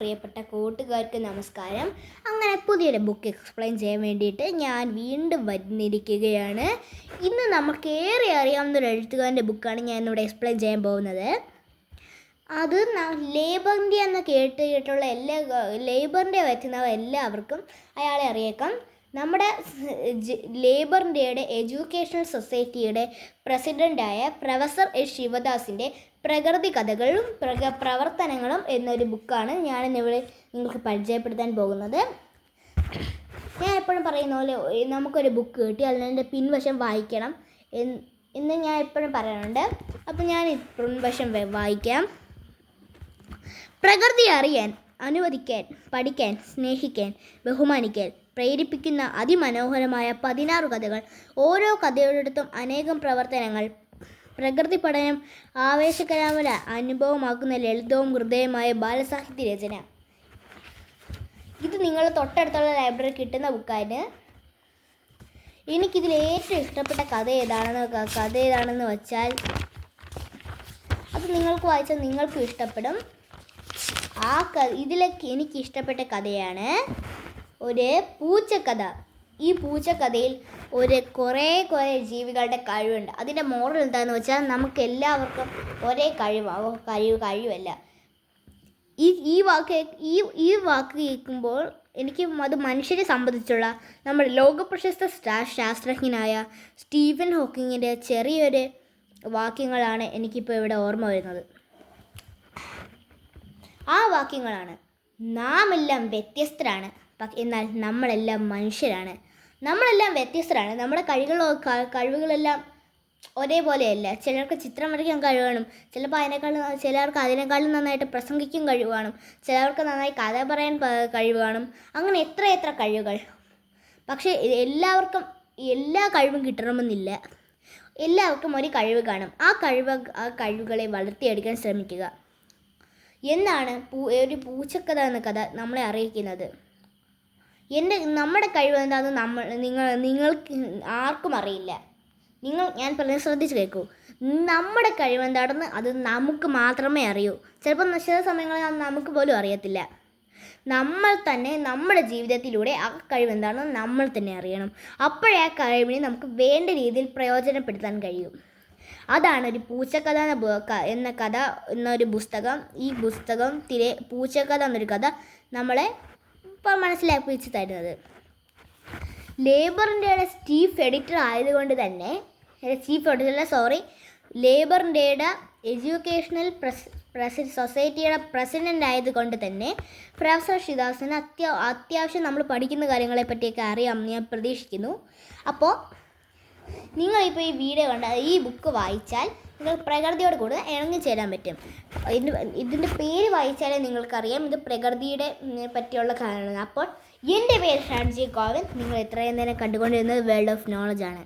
പ്രിയപ്പെട്ട കൂട്ടുകാർക്ക് നമസ്കാരം. അങ്ങനെ പുതിയൊരു ബുക്ക് എക്സ്പ്ലെയിൻ ചെയ്യാൻ വേണ്ടിയിട്ട് ഞാൻ വീണ്ടും വന്നിരിക്കുകയാണ്. ഇന്ന് നമുക്കേറെ അറിയാവുന്ന ഒരു എഴുത്തുകാരൻ്റെ ബുക്കാണ് ഞാൻ ഇവിടെ എക്സ്പ്ലെയിൻ ചെയ്യാൻ പോകുന്നത്. അത് ലേബർ ഇന്ത്യ എന്ന് കേട്ടിട്ടുള്ള ലേബർ ഇന്ത്യ വരുത്തുന്നവർ എല്ലാവർക്കും അയാളെ അറിയേക്കാം. നമ്മുടെ ലേബർ ഇന്ത്യയുടെ എഡ്യൂക്കേഷണൽ സൊസൈറ്റിയുടെ പ്രസിഡൻ്റായ പ്രൊഫസർ എച്ച് ശിവദാസിൻ്റെ പ്രകൃതി കഥകളും പ്രവർത്തനങ്ങളും എന്നൊരു ബുക്കാണ് ഞാനിന്നിവിടെ നിങ്ങൾക്ക് പരിചയപ്പെടുത്താൻ പോകുന്നത്. ഞാൻ എപ്പോഴും പറയുന്ന പോലെ നമുക്കൊരു ബുക്ക് കിട്ടി അതിൻ്റെ പിൻവശം വായിക്കണം എന്ന് ഞാൻ എപ്പോഴും പറയാറുണ്ട്. അപ്പോൾ ഞാൻ പിൻവശം വായിക്കാം. പ്രകൃതി അറിയാൻ, അനുവദിക്കാൻ, പഠിക്കാൻ, സ്നേഹിക്കാൻ, ബഹുമാനിക്കാൻ പ്രേരിപ്പിക്കുന്ന അതിമനോഹരമായ 16 കഥകൾ. ഓരോ കഥയോടടുത്തും അനേകം പ്രവർത്തനങ്ങൾ. പ്രകൃതി പഠനം ആവേശകരമായ അനുഭവമാക്കുന്ന ലളിതവും ഹൃദയമായ ബാലസാഹിത്യ രചന. ഇത് നിങ്ങൾ തൊട്ടടുത്തുള്ള ലൈബ്രറി കിട്ടുന്ന ബുക്കാണ്. എനിക്കിതിൽ ഏറ്റവും ഇഷ്ടപ്പെട്ട കഥ ഏതാണെന്ന് വെച്ചാൽ അത് നിങ്ങൾക്ക് വായിച്ചാൽ നിങ്ങൾക്കും ഇഷ്ടപ്പെടും. ഇതിലേക്ക് എനിക്ക് ഇഷ്ടപ്പെട്ട കഥയാണ് ഒരു പൂച്ചക്കഥ. ഈ പൂച്ചക്കഥയിൽ കുറേ ജീവികളുടെ കഴിവുണ്ട്. അതിൻ്റെ മോറൽ എന്താണെന്ന് വെച്ചാൽ നമുക്ക് എല്ലാവർക്കും ഒരേ കഴിവല്ല. ഈ വാക്ക് കേൾക്കുമ്പോൾ എനിക്ക് അത് മനുഷ്യരെ സംബന്ധിച്ചുള്ള നമ്മുടെ ലോകപ്രശസ്ത ശാസ്ത്രജ്ഞനായ സ്റ്റീഫൻ ഹോക്കിങ്ങിൻ്റെ ചെറിയൊരു വാക്യങ്ങളാണ് എനിക്കിപ്പോൾ ഇവിടെ ഓർമ്മ വരുന്നത്. ആ വാക്യങ്ങളാണ്: നാം എല്ലാം വ്യത്യസ്തരാണ്, എന്നാൽ നമ്മളെല്ലാം മനുഷ്യരാണ്. നമ്മളെല്ലാം വ്യത്യസ്തരാണ്. നമ്മുടെ കഴിവുകളെല്ലാം ഒരേപോലെയല്ല. ചിലർക്ക് ചിത്രം വരയ്ക്കാൻ കഴിവ് കാണും, ചിലർക്ക് അതിനേക്കാളും നന്നായിട്ട് പ്രസംഗിക്കും കഴിവ് കാണും, ചിലർക്ക് നന്നായി കഥ പറയാൻ കഴിവ് കാണും. അങ്ങനെ എത്ര കഴിവുകൾ. പക്ഷേ എല്ലാവർക്കും എല്ലാ കഴിവും കിട്ടണമെന്നില്ല. എല്ലാവർക്കും ഒരു കഴിവ് കാണും. ആ കഴിവുകളെ വളർത്തിയെടുക്കാൻ ശ്രമിക്കുക എന്നാണ് ഒരു പൂച്ചക്കഥ എന്ന കഥ നമ്മളെ അറിയിക്കുന്നത്. നമ്മുടെ കഴിവ് എന്താണെന്ന് നിങ്ങൾക്ക് ആർക്കും അറിയില്ല. ഞാൻ പറഞ്ഞത് ശ്രദ്ധിച്ച് കേൾക്കൂ. നമ്മുടെ കഴിവ് എന്താണെന്ന് അത് നമുക്ക് മാത്രമേ അറിയൂ. ചിലപ്പോൾ ചില സമയങ്ങളിൽ അത് നമുക്ക് പോലും അറിയത്തില്ല. നമ്മൾ തന്നെ നമ്മുടെ ജീവിതത്തിലൂടെ ആ കഴിവ് എന്താണെന്ന് നമ്മൾ തന്നെ അറിയണം. അപ്പോഴേ ആ കഴിവിനെ നമുക്ക് വേണ്ട രീതിയിൽ പ്രയോജനപ്പെടുത്താൻ കഴിയും. അതാണ് ഒരു പൂച്ചക്കഥ എന്നൊരു പുസ്തകം. ഈ പുസ്തകത്തിലെ പൂച്ചക്കഥ എന്നൊരു കഥ നമ്മളെ ഇപ്പോൾ മനസ്സിലാക്കിച്ച് തരുന്നത്. ലേബർ ഇന്ത്യയുടെ ലേബർ ഇന്ത്യയുടെ എഡ്യൂക്കേഷണൽ സൊസൈറ്റിയുടെ പ്രസിഡൻ്റ് ആയതുകൊണ്ട് തന്നെ പ്രൊഫസർ ശിവദാസിന് അത്യാവശ്യം നമ്മൾ പഠിക്കുന്ന കാര്യങ്ങളെ പറ്റിയൊക്കെ അറിയാമെന്ന് ഞാൻ പ്രതീക്ഷിക്കുന്നു. അപ്പോൾ നിങ്ങളിപ്പോൾ ഈ വീഡിയോ കണ്ട ഈ ബുക്ക് വായിച്ചാൽ നിങ്ങൾ പ്രകൃതിയോട് കൂടുതൽ ഇണങ്ങിച്ചേരാൻ പറ്റും. ഇതിൻ്റെ പേര് വായിച്ചാലേ നിങ്ങൾക്കറിയാം ഇത് പ്രകൃതിയുടെ പറ്റിയുള്ള കാര്യമാണ്. അപ്പോൾ എൻ്റെ പേര് ഷാൻജി കോവിൻ. നിങ്ങൾ എത്രയും നേരം കണ്ടുകൊണ്ടിരുന്നത് വേൾഡ് ഓഫ് നോളജ് ആണ്.